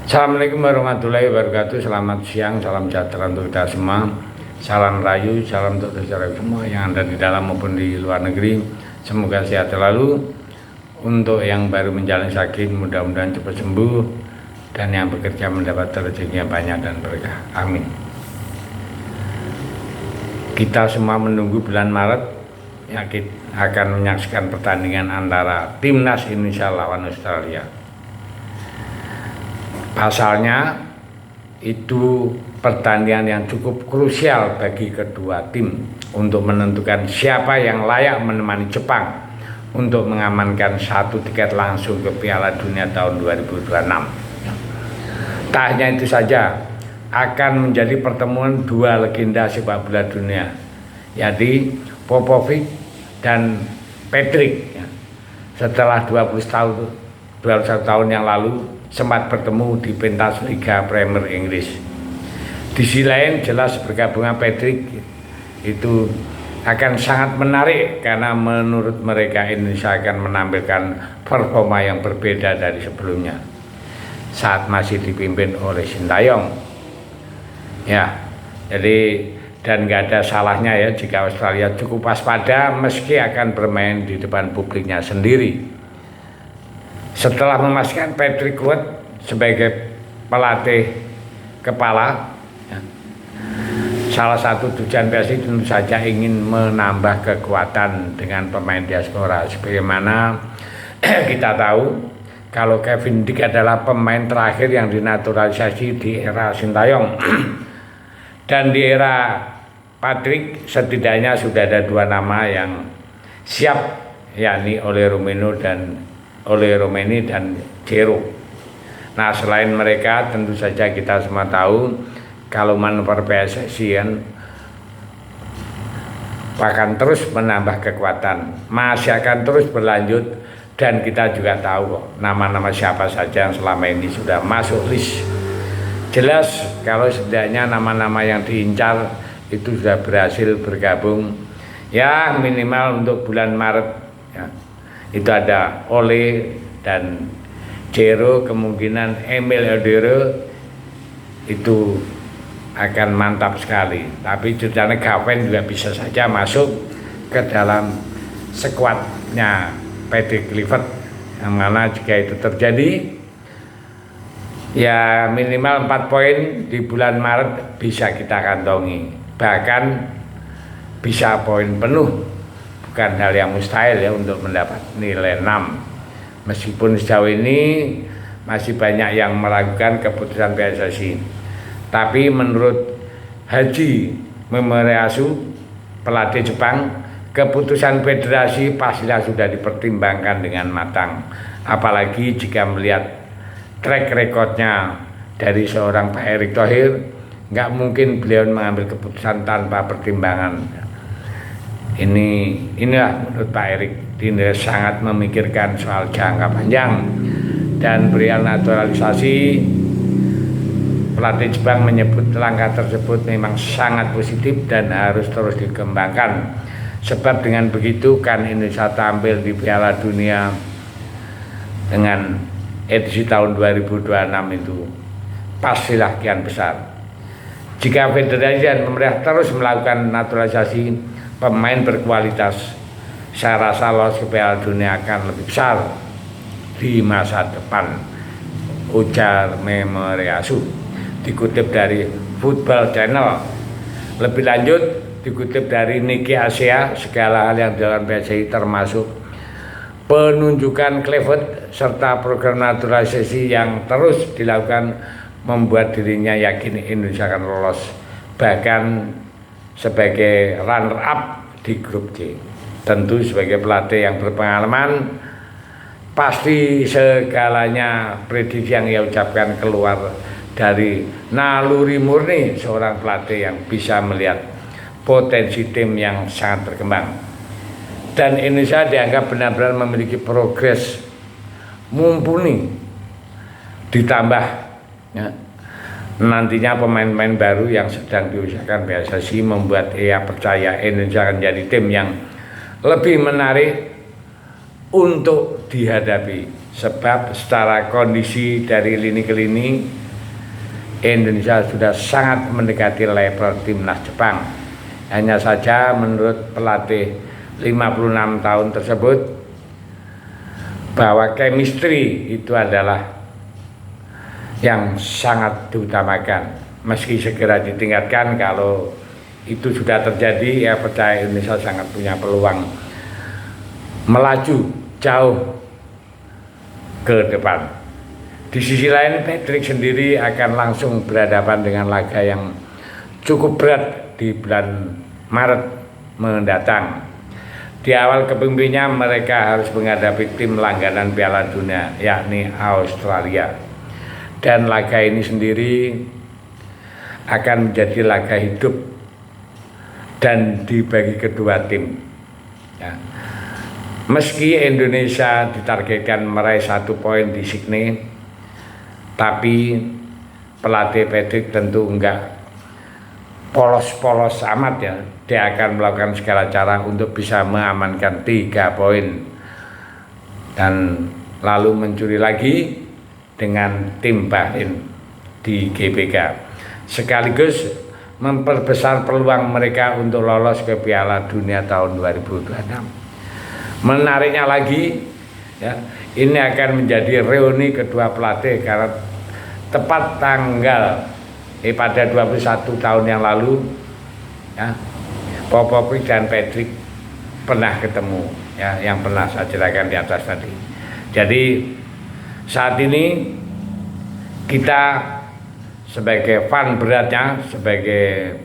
Assalamualaikum warahmatullahi wabarakatuh. Selamat siang, salam sejahtera untuk kita semua. Salam rayu, salam untuk saudara semua yang ada di dalam maupun di luar negeri. Semoga sehat selalu. Untuk yang baru menjalani sakit, mudah-mudahan cepat sembuh. Dan yang bekerja mendapat rezekinya banyak dan berkah. Amin. Kita semua menunggu bulan Maret akan menyaksikan pertandingan antara Timnas Indonesia lawan Australia. Pasalnya itu pertandingan yang cukup krusial bagi kedua tim untuk menentukan siapa yang layak menemani Jepang untuk mengamankan satu tiket langsung ke Piala Dunia tahun 2026. Tak hanya itu saja, akan menjadi pertemuan dua legenda sepak bola dunia, yaitu Popovic dan Patrick. Setelah 21 tahun yang lalu sempat bertemu di pentas Liga Premier Inggris. Di sisi lain jelas bergabungnya Patrick itu akan sangat menarik karena menurut mereka Indonesia akan menampilkan performa yang berbeda dari sebelumnya saat masih dipimpin oleh Sintayong. Ya, jadi dan nggak ada salahnya ya jika Australia cukup waspada meski akan bermain di depan publiknya sendiri. Setelah memastikan Patrick kuat sebagai pelatih kepala, ya, salah satu tujuan PSSI tentu saja ingin menambah kekuatan dengan pemain diaspora. Sebagaimana kita tahu kalau Kevin Dick adalah pemain terakhir yang dinaturalisasi di era Sintayong. Dan di era Patrick setidaknya sudah ada dua nama yang siap, yakni Ole Romeni dan Cero. Nah, selain mereka tentu saja kita semua tahu kalau manuver PSSI akan terus menambah kekuatan, masih akan terus berlanjut, dan kita juga tahu kok nama-nama siapa saja yang selama ini sudah masuk list. Jelas kalau setidaknya nama-nama yang diincar itu sudah berhasil bergabung ya minimal untuk bulan Maret ya. Itu ada Ole dan Cero, kemungkinan Emil Eudero itu akan mantap sekali. Tapi ceritanya Gavin juga bisa saja masuk ke dalam skuadnya Patrick Kluivert, yang mana jika itu terjadi ya minimal 4 poin di bulan Maret bisa kita kantongi, bahkan bisa poin penuh. Bukan hal yang mustahil ya untuk mendapat nilai 6. Meskipun sejauh ini masih banyak yang meragukan keputusan PSSI. Tapi menurut Haji Memoreasu, pelatih Jepang, keputusan federasi pastilah sudah dipertimbangkan dengan matang. Apalagi jika melihat track recordnya dari seorang Pak Erick Thohir, nggak mungkin beliau mengambil keputusan tanpa pertimbangan. Inilah menurut Pak Erick, dia sangat memikirkan soal jangka panjang dan perihal naturalisasi. Pelatih Jepang menyebut langkah tersebut memang sangat positif dan harus terus dikembangkan. Sebab dengan begitu kan Indonesia tampil di Piala Dunia dengan edisi tahun 2026 itu pastilah kian besar. Jika federasi dan pemerintah terus melakukan naturalisasi pemain berkualitas, saya rasa lolos ke Piala Dunia akan lebih besar di masa depan, ujar Memoreasu, dikutip dari Football Channel. Lebih lanjut dikutip dari Niki Asia, segala hal yang dilakukan PSSI termasuk penunjukan Kluivert serta program naturalisasi yang terus dilakukan membuat dirinya yakin Indonesia akan lolos, bahkan sebagai runner up di grup C. Tentu sebagai pelatih yang berpengalaman, pasti segalanya prediksi yang ia ucapkan keluar dari naluri murni seorang pelatih yang bisa melihat potensi tim yang sangat berkembang. Dan Indonesia dianggap benar-benar memiliki progres mumpuni, ditambah ya, nantinya pemain-pemain baru yang sedang diusahakan PSSI membuat ia percaya Indonesia akan jadi tim yang lebih menarik untuk dihadapi. sebab secara kondisi dari lini ke lini Indonesia sudah sangat mendekati level timnas Jepang. Hanya saja menurut pelatih 56 tahun tersebut bahwa chemistry itu adalah yang sangat diutamakan. Meski segera ditingkatkan, kalau itu sudah terjadi, ya percaya Indonesia sangat punya peluang melaju jauh ke depan. Di sisi lain, Patrick sendiri akan langsung berhadapan dengan laga yang cukup berat di bulan Maret mendatang. Di awal kepemimpinannya mereka harus menghadapi tim langganan Piala Dunia, yakni Australia. Dan laga ini sendiri akan menjadi laga hidup dan dibagi kedua tim. Ya. Meski Indonesia ditargetkan meraih 1 poin di Sydney, tapi pelatih Patrick tentu enggak polos-polos amat ya. Dia akan melakukan segala cara untuk bisa mengamankan 3 poin dan lalu mencuri lagi dengan tim Bahrain di GBK, sekaligus memperbesar peluang mereka untuk lolos ke Piala Dunia tahun 2026. Menariknya lagi ya, ini akan menjadi reuni kedua pelatih karena tepat tanggal pada 21 tahun yang lalu ya, Popovic dan Patrick pernah ketemu ya, yang pernah saya ceritakan di atas tadi. Jadi saat ini kita sebagai fan beratnya, sebagai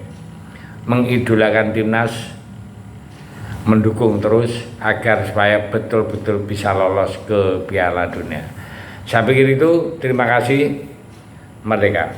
mengidolakan timnas, mendukung terus agar supaya betul-betul bisa lolos ke Piala Dunia. Saya pikir itu. Terima kasih. Merdeka.